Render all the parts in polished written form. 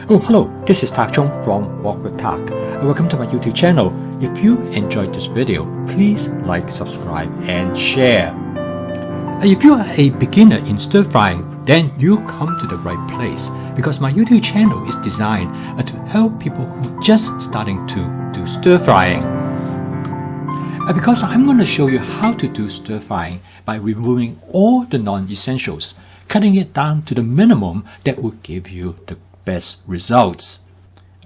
Oh, hello, this is Tak Chung from Walk with Tak. Welcome to my YouTube channel. If you enjoyed this video, please like, subscribe, and share. If you are a beginner in stir frying, then you come to the right place because my YouTube channel is designed to help people who are just starting to do stir frying. Because I'm going to show you how to do stir frying by removing all the non-essentials, cutting it down to the minimum that will give you the best results.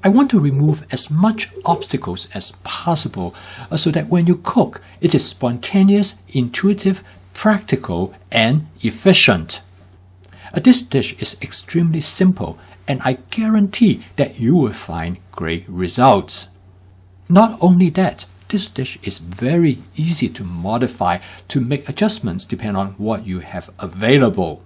I want to remove as much obstacles as possible so that when you cook, it is spontaneous, intuitive, practical, and efficient. This dish is extremely simple, and I guarantee that you will find great results. Not only that, this dish is very easy to modify to make adjustments depending on what you have available.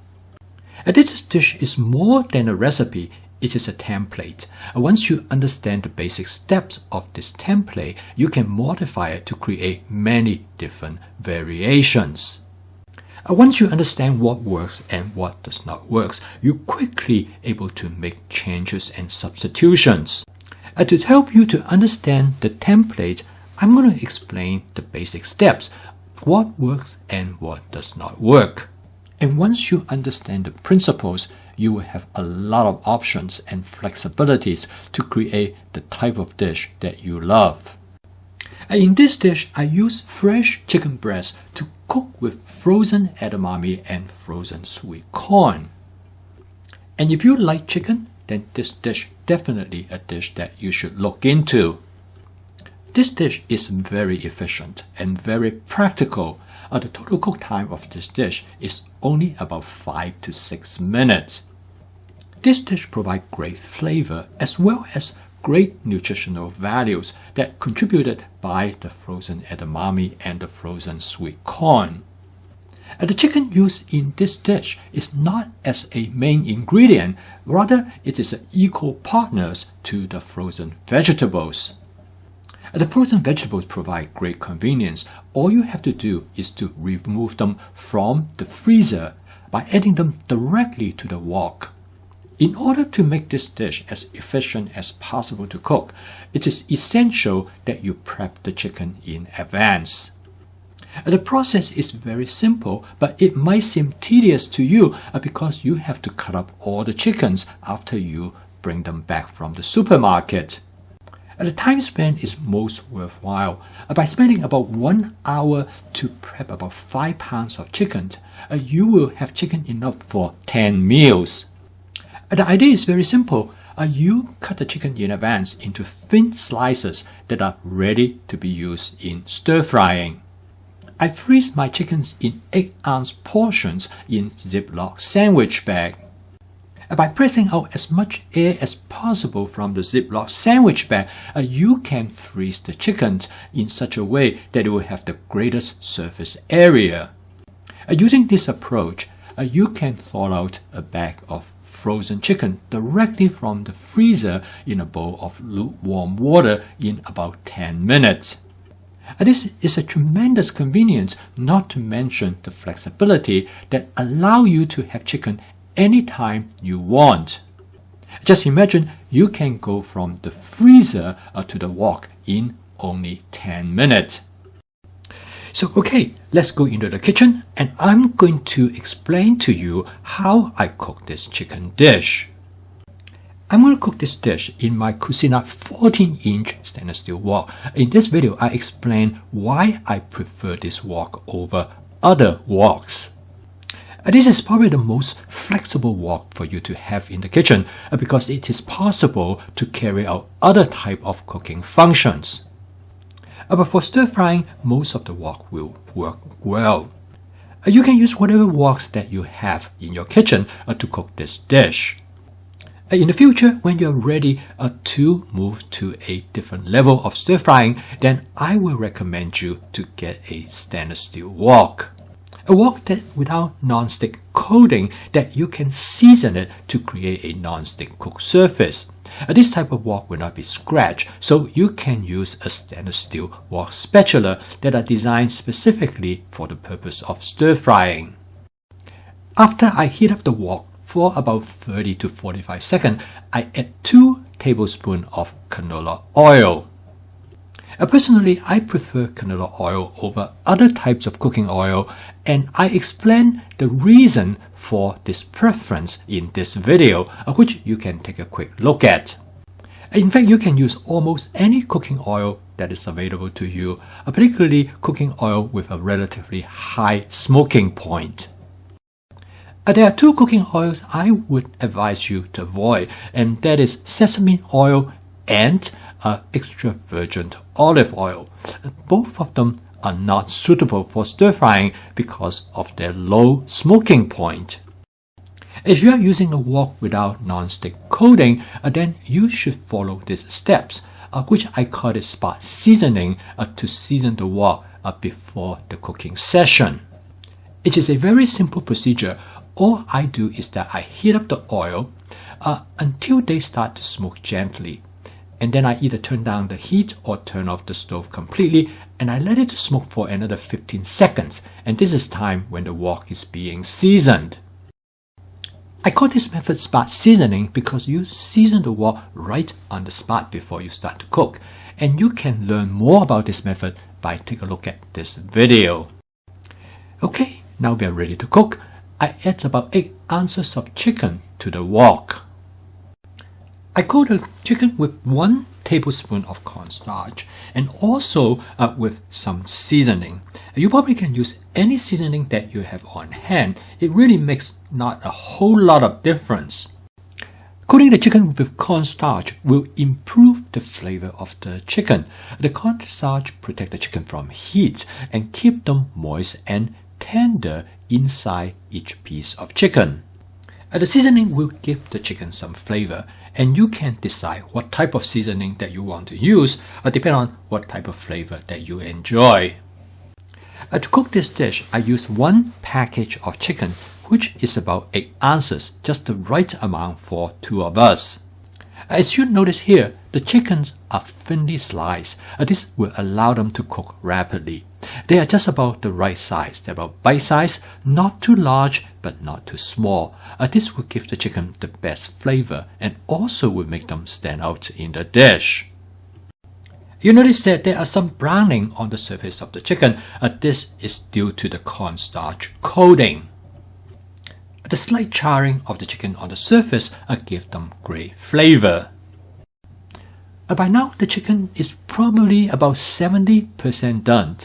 This dish is more than a recipe. It is a template. Once you understand the basic steps of this template, you can modify it to create many different variations. Once you understand what works and what does not work, you're quickly able to make changes and substitutions. To help you to understand the template, I'm going to explain the basic steps, what works and what does not work. And once you understand the principles, you will have a lot of options and flexibilities to create the type of dish that you love. In this dish, I use fresh chicken breast to cook with frozen edamame and frozen sweet corn. And if you like chicken, then this dish definitely a dish that you should look into. This dish is very efficient and very practical. The total cook time of this dish is only about 5 to 6 minutes. This dish provides great flavor as well as great nutritional values that contributed by the frozen edamame and the frozen sweet corn. The chicken used in this dish is not as a main ingredient, rather it is an equal partners to the frozen vegetables. The frozen vegetables provide great convenience. All you have to do is to remove them from the freezer by adding them directly to the wok. In order to make this dish as efficient as possible to cook, it is essential that you prep the chicken in advance. The process is very simple, but it might seem tedious to you because you have to cut up all the chickens after you bring them back from the supermarket. The time spent is most worthwhile. By spending about 1 hour to prep about 5 pounds of chicken, you will have chicken enough for 10 meals. The idea is very simple. You cut the chicken in advance into thin slices that are ready to be used in stir frying. I freeze my chickens in 8-ounce portions in Ziploc sandwich bag. By pressing out as much air as possible from the Ziploc sandwich bag, you can freeze the chickens in such a way that it will have the greatest surface area. Using this approach, you can thaw out a bag of frozen chicken directly from the freezer in a bowl of lukewarm water in about 10 minutes. This is a tremendous convenience, not to mention the flexibility that allow you to have chicken anytime you want. Just imagine you can go from the freezer to the wok in only 10 minutes. So okay, let's go into the kitchen and I'm going to explain to you how I cook this chicken dish. I'm going to cook this dish in my Cuisinart 14-inch stainless steel wok. In this video, I explain why I prefer this wok over other woks. This is probably the most flexible wok for you to have in the kitchen because it is possible to carry out other type of cooking functions. But for stir frying, most of the wok will work well. You can use whatever woks that you have in your kitchen to cook this dish. In the future, when you're ready to move to a different level of stir frying, then I will recommend you to get a stainless steel wok. A wok that without non-stick coating that you can season it to create a non-stick cook surface. This type of wok will not be scratched, so you can use a stainless steel wok spatula that are designed specifically for the purpose of stir frying. After I heat up the wok for about 30 to 45 seconds, I add 2 tablespoons of canola oil. Personally, I prefer canola oil over other types of cooking oil, and I explain the reason for this preference in this video, which you can take a quick look at. In fact, you can use almost any cooking oil that is available to you, particularly cooking oil with a relatively high smoking point. There are 2 cooking oils I would advise you to avoid, and that is sesame oil and extra virgin olive oil. Both of them are not suitable for stir frying because of their low smoking point. If you are using a wok without non-stick coating, then you should follow these steps, which I call it spot seasoning, to season the wok before the cooking session. It is a very simple procedure. All I do is that I heat up the oil until they start to smoke gently. And then I either turn down the heat or turn off the stove completely, and I let it smoke for another 15 seconds. And this is time when the wok is being seasoned. I call this method spot seasoning because you season the wok right on the spot before you start to cook. And you can learn more about this method by taking a look at this video. Okay, now we are ready to cook. I add about 8 ounces of chicken to the wok. I coat the chicken with 1 tablespoon of cornstarch and also with some seasoning. You probably can use any seasoning that you have on hand. It really makes not a whole lot of difference. Coating the chicken with cornstarch will improve the flavor of the chicken. The cornstarch protects the chicken from heat and keep them moist and tender inside each piece of chicken. The seasoning will give the chicken some flavor, and you can decide what type of seasoning that you want to use, depending on what type of flavor that you enjoy. To cook this dish, I use 1 package of chicken, which is about 8 ounces, just the right amount for 2 of us. As you notice here, the chickens are thinly sliced. This will allow them to cook rapidly. They are just about the right size. They're about bite size, not too large, but not too small. This will give the chicken the best flavor and also will make them stand out in the dish. You notice that there are some browning on the surface of the chicken. This is due to the cornstarch coating. The slight charring of the chicken on the surface gives them great flavor. By now, the chicken is probably about 70% done.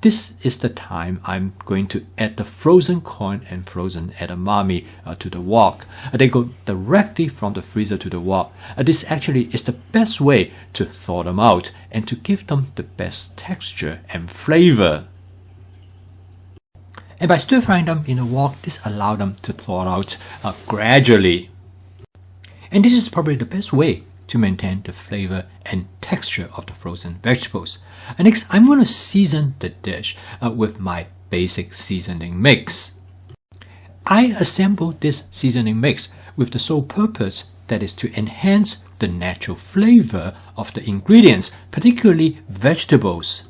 This is the time I'm going to add the frozen corn and frozen edamame to the wok. They go directly from the freezer to the wok. This actually is the best way to thaw them out and to give them the best texture and flavor. And by stir frying them in the wok, this allows them to thaw out gradually. And this is probably the best way to maintain the flavor and texture of the frozen vegetables. And next, I'm going to season the dish with my basic seasoning mix. I assembled this seasoning mix with the sole purpose that is to enhance the natural flavor of the ingredients, particularly vegetables.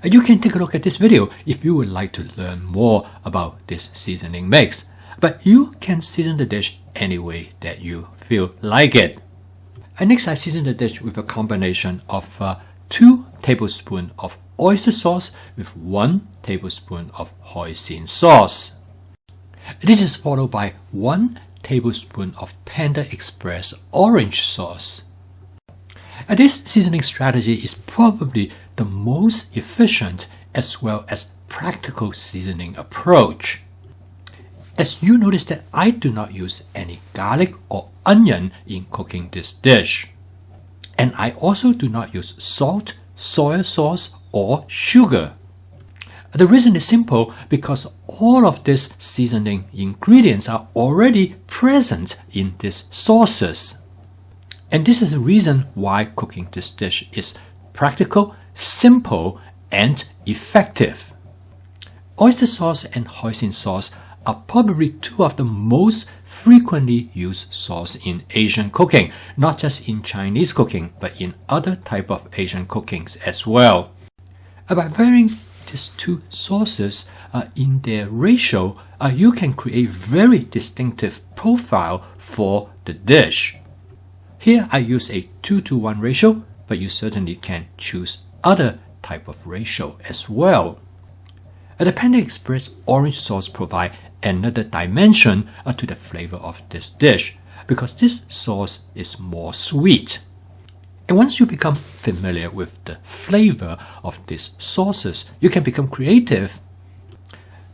You can take a look at this video if you would like to learn more about this seasoning mix. But you can season the dish any way that you feel like it. And next, I season the dish with a combination of 2 tablespoons of oyster sauce with 1 tablespoon of hoisin sauce. This is followed by 1 tablespoon of Panda Express orange sauce. This seasoning strategy is probably the most efficient as well as practical seasoning approach. As you notice that I do not use any garlic or onion in cooking this dish. And I also do not use salt, soy sauce, or sugar. The reason is simple because all of these seasoning ingredients are already present in these sauces. And this is the reason why cooking this dish is practical, simple, and effective. Oyster sauce and hoisin sauce are probably 2 of the most frequently used sauce in Asian cooking, not just in Chinese cooking, but in other type of Asian cookings as well. By varying these two sauces in their ratio, you can create very distinctive profile for the dish. Here I use a 2-to-1 ratio, but you certainly can choose other type of ratio as well. The Panda Express orange sauce provides another dimension to the flavor of this dish because this sauce is more sweet. And once you become familiar with the flavor of these sauces, you can become creative.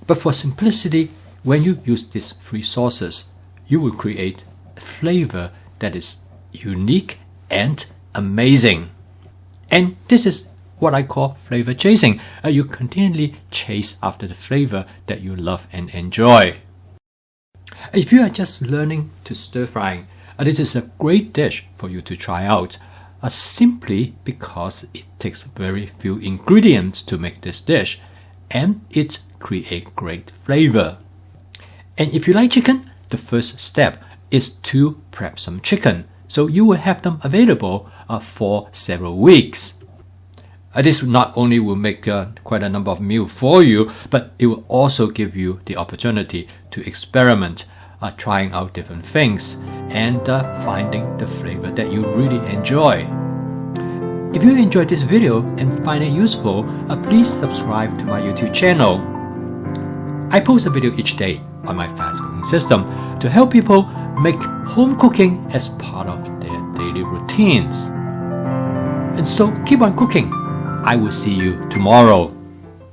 But for simplicity, when you use these three sauces, you will create a flavor that is unique and amazing. And this is what I call flavor chasing. You continually chase after the flavor that you love and enjoy. If you are just learning to stir frying, this is a great dish for you to try out. Simply because it takes very few ingredients to make this dish and it creates great flavor. And if you like chicken, the first step is to prep some chicken so you will have them available for several weeks. This not only will make quite a number of meals for you, but it will also give you the opportunity to experiment, trying out different things and finding the flavor that you really enjoy. If you enjoyed this video and find it useful, please subscribe to my YouTube channel. I post a video each day on my fast cooking system to help people make home cooking as part of their daily routines. And so keep on cooking. I will see you tomorrow.